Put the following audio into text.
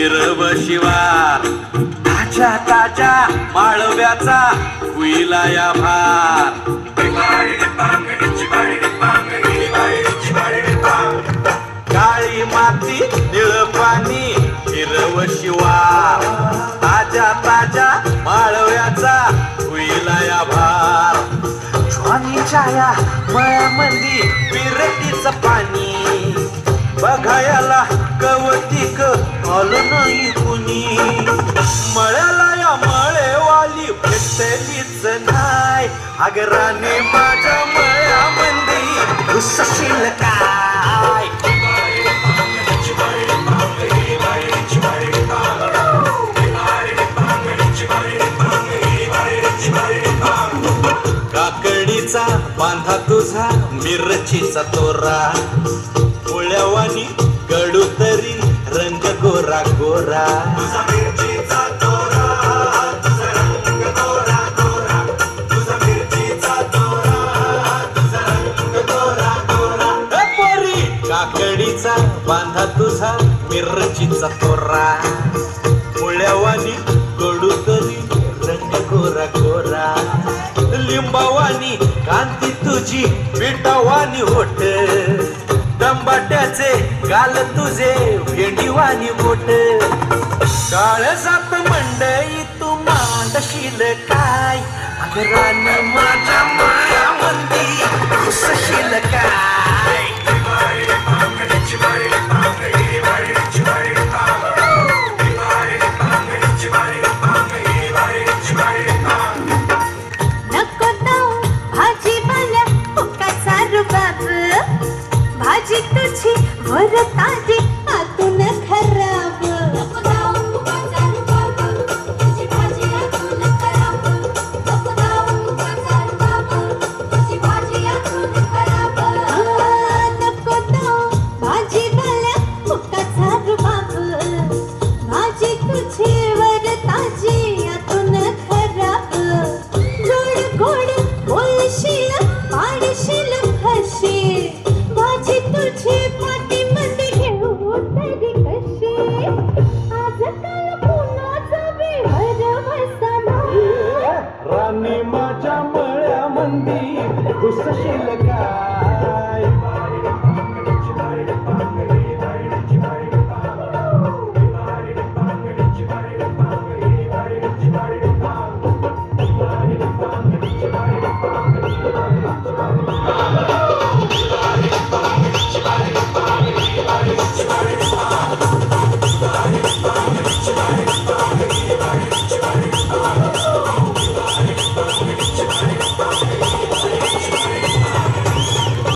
हिरव शिवार ताज्या ताज्या माळव्याचा हुईला या भार काळी माती निळ पाणी हिरव शिवार ताज्या ताज्या माळव्याचा हुईला या भार ज्वानीच्या या मळ्यामंदी विरतीचं पाणी बघायला कवतिक आलं नाही कुणी मळ्याला या मळेवाली भेटलीच नाही अगराने माझ्या मळ्यामंदी घुसशील काय काकडीचा बांधा तुझा मिरचीचा तोरा मुळ्यावानी कडू तरी रंग गोरा गोरा तुझा मिरचीचा तोरा तुझा रंग गोरा गोरा तुझा मिरचीचा तोरा तुझा रंग गोरा गोरा पोरी काकडीचा बांधा तुझा मिरचीचा तोरा मुळ्यावानी कडू तरी रंग गोरा गोरा लिंबावानी कांती तुझी पिठावानी होठ दंबाट्याचे गाल तुझे भेंडीवानी बोट काळजात मंडई तू मांडशील काय अगरान माझ्या मायामंदी घुसशील काय